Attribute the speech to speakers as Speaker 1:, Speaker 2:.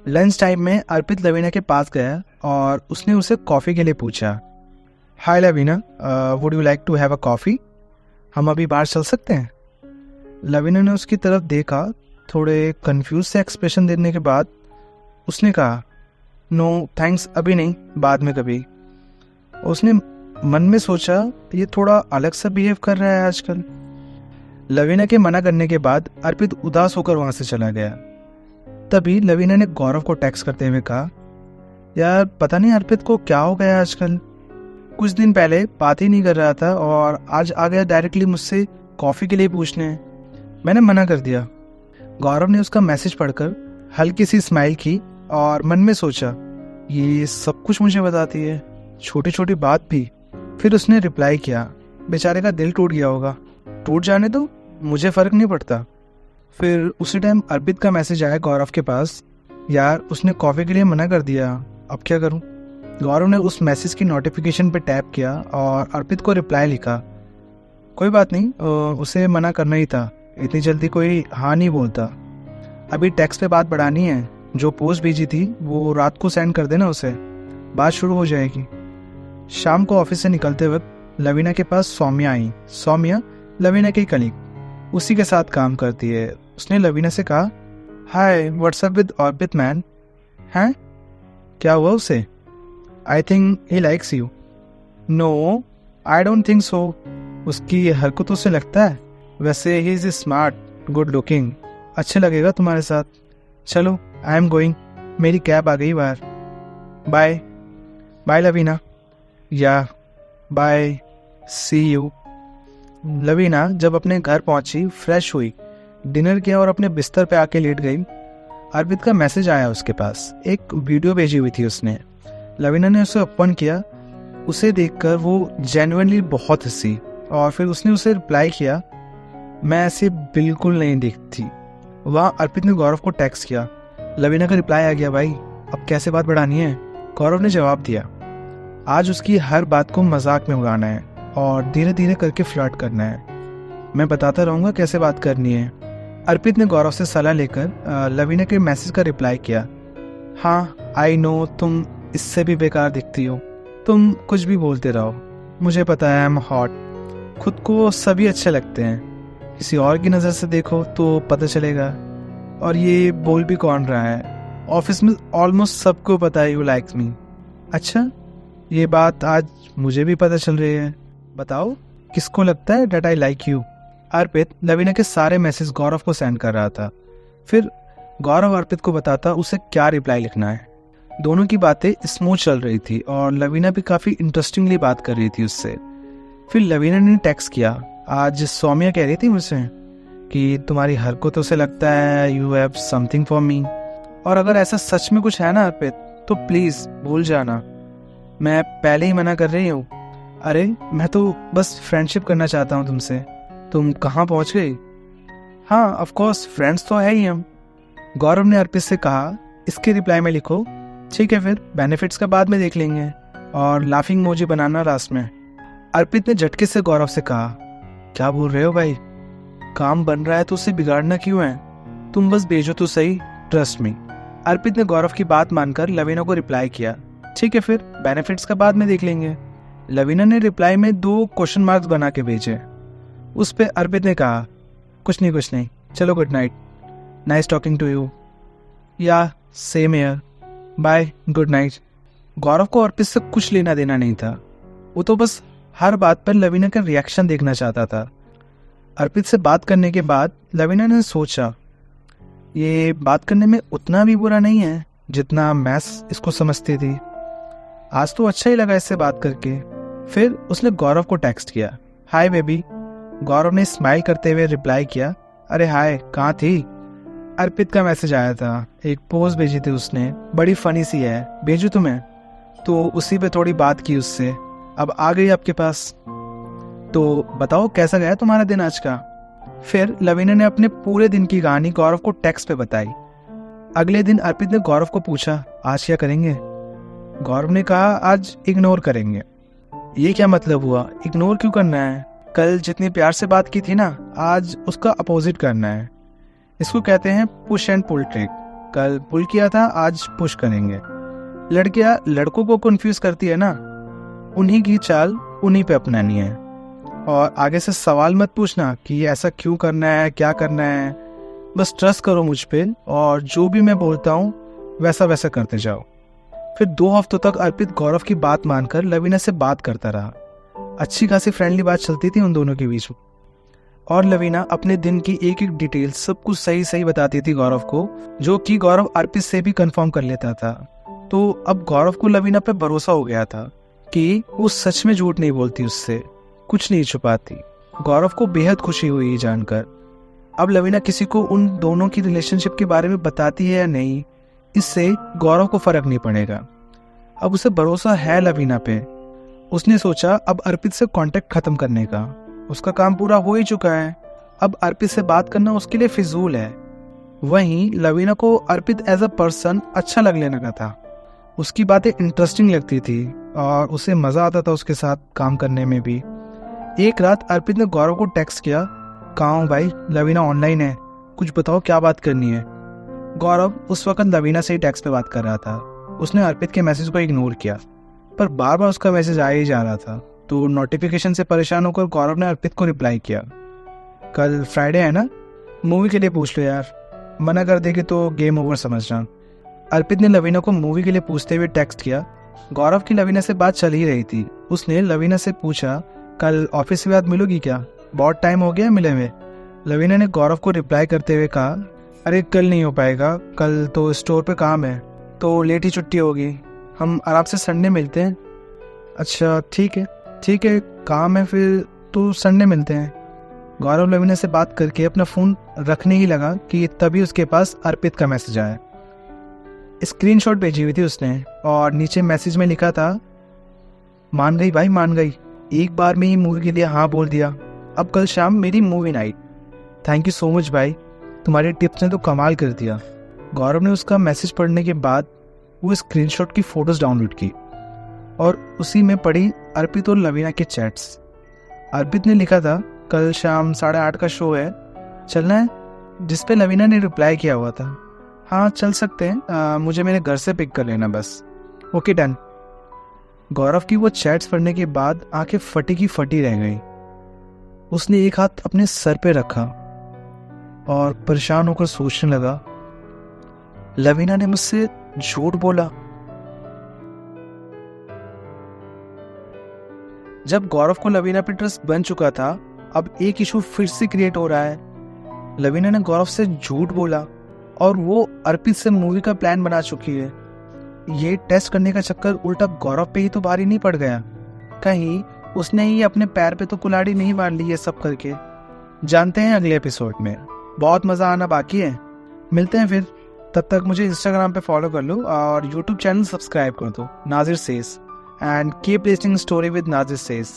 Speaker 1: Lunch time में अर्पित लवीना के पास गया और उसने उसे कॉफ़ी के लिए पूछा। Hi Lavina, would you like to have a coffee? हम अभी बाहर चल सकते हैं? लवीना ने उसकी तरफ देखा। थोड़े कंफ्यूज से एक्सप्रेशन देने के बाद उसने कहा, नो थैंक्स, अभी नहीं, बाद में कभी। उसने मन में सोचा, ये थोड़ा अलग सा बिहेव कर रहा है आजकल। लवीना के मना करने के बाद अर्पित उदास होकर वहां से चला गया। तभी लवीना ने गौरव को टेक्स्ट करते हुए कहा, यार पता नहीं अर्पित को क्या हो गया आजकल। कुछ दिन पहले बात ही नहीं कर रहा था और आज आ गया डायरेक्टली मुझसे कॉफ़ी के लिए पूछने। मैंने मना कर दिया। गौरव ने उसका मैसेज पढ़कर हल्की सी स्माइल की और मन में सोचा, ये सब कुछ मुझे बताती है, छोटी छोटी बात भी। फिर उसने रिप्लाई किया, बेचारे का दिल टूट गया होगा। टूट जाने दो, मुझे फ़र्क नहीं पड़ता। फिर उसी टाइम अर्पित का मैसेज आया गौरव के पास, यार उसने कॉफ़ी के लिए मना कर दिया, अब क्या करूं? गौरव ने उस मैसेज की नोटिफिकेशन पे टैप किया और अर्पित को रिप्लाई लिखा, कोई बात नहीं, उसे मना करना ही था, इतनी जल्दी कोई हाँ नहीं बोलता। अभी टेक्स्ट पे बात बढ़ानी है, जो पोस्ट भेजी थी वो रात को सेंड कर देना उसे, बात शुरू हो जाएगी। शाम को ऑफिस से निकलते वक्त लवीना के पास सौम्या आई। सौम्या लवीना की कलीग, उसी के साथ काम करती है। उसने लवीना से कहा, hi what's up with Arpit man. हैं, क्या हुआ उसे? I think he likes you. No I don't think so. उसकी हरकतों से लगता है, वैसे he is smart, good looking, अच्छे लगेगा तुम्हारे साथ। चलो आई एम गोइंग, मेरी कैब आ गई बाहर। Bye bye Laveena. Yeah bye, C you. Lavina जब अपने घर पहुंची, फ्रेश हुई, डिनर किया और अपने बिस्तर पे आके लेट गई। अर्पित का मैसेज आया उसके पास, एक वीडियो भेजी हुई थी उसने। लवीना ने उसे ओपन किया। उसे देखकर वो जेन्युइनली बहुत हंसी और फिर उसने उसे रिप्लाई किया, मैं ऐसे बिल्कुल नहीं दिखती। वहाँ अर्पित ने गौरव को टेक्स्ट किया। लवीना का रिप्लाई आ गया, भाई अब कैसे बात बढ़ानी है? गौरव ने जवाब दिया, आज उसकी हर बात को मजाक में उड़ाना है और धीरे धीरे करके फ्लर्ट करना है। मैं बताता रहूँगा कैसे बात करनी है। अर्पित ने गौरव से सलाह लेकर लवीना के मैसेज का रिप्लाई किया, हाँ आई नो तुम इससे भी बेकार दिखती हो, तुम कुछ भी बोलते रहो, मुझे पता है आई एम हॉट। खुद को सभी अच्छे लगते हैं, किसी और की नज़र से देखो तो पता चलेगा। और ये बोल भी कौन रहा है, ऑफिस में ऑलमोस्ट सबको पता है यू लाइक्स मी। अच्छा, ये बात आज मुझे भी पता चल रही है, बताओ किसको लगता है दैट आई लाइक यू? अर्पित लवीना के सारे मैसेज गौरव को सेंड कर रहा था। फिर गौरव अर्पित को बताता उसे क्या रिप्लाई लिखना है। दोनों की बातें स्मूथ चल रही थी और लवीना भी काफ़ी इंटरेस्टिंगली बात कर रही थी उससे। फिर लवीना ने टेक्स्ट किया, आज सौम्या कह रही थी मुझसे कि तुम्हारी हरकतों से लगता है you have something for me, और अगर ऐसा सच में कुछ है ना अर्पित तो प्लीज़ भूल जाना, मैं पहले ही मना कर रही हूँ। अरे मैं तो बस फ्रेंडशिप करना चाहता हूँ तुमसे। तुम कहाँ पहुँच गई? हाँ ऑफ कोर्स फ्रेंड्स तो है ही हम। गौरव ने अर्पित से कहा, इसके रिप्लाई में लिखो, ठीक है फिर बेनिफिट्स का बाद में देख लेंगे, और लाफिंग इमोजी बनाना लास्ट में। अर्पित ने झटके से गौरव से कहा, क्या बोल रहे हो भाई, काम बन रहा है तो उसे बिगाड़ना क्यों है? तुम बस भेजो तो सही, ट्रस्ट मी। अर्पित ने गौरव की बात मानकर लवीना को रिप्लाई किया, ठीक है फिर बेनिफिट्स का बाद में देख लेंगे। लवीना ने रिप्लाई में 2 क्वेश्चन मार्क्स बना के भेजे। उस पे अर्पित ने कहा, कुछ नहीं, चलो good night, nice talking to you. Yeah same here, bye, good night. Gaurav को अर्पित से कुछ लेना देना नहीं था, वो तो बस हर बात पर लवीना का रिएक्शन देखना चाहता था। अर्पित से बात करने के बाद लवीना ने सोचा, ये बात करने में उतना भी बुरा नहीं है जितना मैं इसको समझती थी। आज तो अच्छा ही लगा इससे बात करके। फिर उसने गौरव को टेक्स्ट किया, हाय बेबी। गौरव ने स्माइल करते हुए रिप्लाई किया, अरे हाय, कहाँ थी? अर्पित का मैसेज आया था, एक पोस्ट भेजी थी उसने, बड़ी फनी सी है, भेजू तुम्हें? तो उसी पे थोड़ी बात की उससे, अब आ गई आपके पास। तो बताओ कैसा गया तुम्हारा दिन आज का? फिर लवीना ने अपने पूरे दिन की कहानी गौरव को टेक्स्ट पे बताई। अगले दिन अर्पित ने गौरव को पूछा, आज क्या करेंगे? गौरव ने कहा, आज इग्नोर करेंगे। ये क्या मतलब हुआ, इग्नोर क्यों करना है? कल जितनी प्यार से बात की थी ना, आज उसका अपोजिट करना है। इसको कहते हैं पुश एंड पुल ट्रिक। कल पुल किया था, आज पुश करेंगे। लड़कियां लड़कों को कंफ्यूज करती है ना, उन्हीं की चाल उन्हीं पे अपनानी है। और आगे से सवाल मत पूछना कि ऐसा क्यों करना है, क्या करना है। बस ट्रस्ट करो मुझ पे और जो भी मैं बोलता हूँ वैसा वैसा करते जाओ। फिर 2 हफ्तों तक अर्पित गौरव की बात मानकर लवीना से बात करता रहा। अच्छी खासी फ्रेंडली बात चलती थी उन दोनों के बीच। और लवीना अपने दिन की एक एक डिटेल सब कुछ सही सही बताती थी गौरव को, जो कि गौरव अर्पित से भी कंफर्म कर लेता था। तो अब गौरव को लवीना पे भरोसा हो गया था कि वो सच में झूठ नहीं बोलती, उससे कुछ नहीं छुपाती। गौरव को बेहद खुशी हुई जानकर। अब लवीना किसी को उन दोनों की रिलेशनशिप के बारे में बताती है या नहीं, इससे गौरव को फर्क नहीं पड़ेगा। अब उसे भरोसा है लवीना पे। उसने सोचा अब अर्पित से कांटेक्ट खत्म करने का। उसका काम पूरा हो ही चुका है, अब अर्पित से बात करना उसके लिए फिजूल है। वहीं लवीना को अर्पित एज अ पर्सन अच्छा लगने लगा था। उसकी बातें इंटरेस्टिंग लगती थी और उसे मज़ा आता था उसके साथ काम करने में भी। एक रात अर्पित ने गौरव को टेक्स्ट किया, कहाँ हूँ भाई, लवीना ऑनलाइन है, कुछ बताओ क्या बात करनी है। गौरव उस वक्त लवीना से ही टेक्स्ट पे बात कर रहा था। उसने अर्पित के मैसेज को इग्नोर किया, पर बार बार उसका मैसेज आ ही जा रहा था। तो नोटिफिकेशन से परेशान होकर गौरव ने अर्पित को रिप्लाई किया, कल फ्राइडे है ना, मूवी के लिए पूछ लो यार, मना कर देगी तो गेम ओवर समझना। अर्पित ने लवीना को मूवी के लिए पूछते हुए टेक्स्ट किया। गौरव की लवीना से बात चल ही रही थी। उसने लवीना से पूछा, कल ऑफिस के बाद मिलोगी क्या, बहुत टाइम हो गया मिले हुए। लवीना ने गौरव को रिप्लाई करते हुए कहा, अरे कल नहीं हो पाएगा, कल तो स्टोर पे काम है, तो लेट ही छुट्टी होगी, हम आराम से संडे मिलते हैं। अच्छा ठीक है, काम है फिर तो संडे मिलते हैं। गौरव लवीना से बात करके अपना फ़ोन रखने ही लगा कि तभी उसके पास अर्पित का मैसेज आया। स्क्रीनशॉट भेजी हुई थी उसने और नीचे मैसेज में लिखा था, मान गई भाई मान गई, एक बार में ही मूवी के लिए हाँ बोल दिया, अब कल शाम मेरी movie night, thank you so much भाई, तुम्हारे टिप्स ने तो कमाल कर दिया। गौरव ने उसका मैसेज पढ़ने के बाद वो स्क्रीनशॉट की फ़ोटोज़ डाउनलोड की और उसी में पड़ी अर्पित और लवीना के चैट्स। अर्पित ने लिखा था, कल शाम 8:30 का शो है, चलना है, जिस पे लवीना ने रिप्लाई किया हुआ था, हाँ चल सकते हैं, मुझे मेरे घर से पिक कर लेना बस, ओके डन। गौरव की वो चैट्स पढ़ने के बाद आंखें फटी की फटी रह गई। उसने एक हाथ अपने सर पे रखा और परेशान होकर सोचने लगा, लवीना ने मुझसे झूठ बोला। जब गौरव को लवीना पे ट्रस्ट बन चुका था, अब एक इशू फिर से क्रिएट हो रहा है। लवीना ने गौरव से झूठ बोला और वो अर्पित से मूवी का प्लान बना चुकी है। ये टेस्ट करने का चक्कर उल्टा गौरव पे ही तो भारी नहीं पड़ गया, कहीं उसने ही अपने पैर पे तो कुल्हाड़ी नहीं मार ली ये सब करके। जानते हैं अगले एपिसोड में, बहुत मज़ा आना बाकी है। मिलते हैं फिर, तब तक मुझे इंस्टाग्राम पे फॉलो कर लो और यूट्यूब चैनल सब्सक्राइब कर दो, Nazir says, and keep listening story with Nazir says.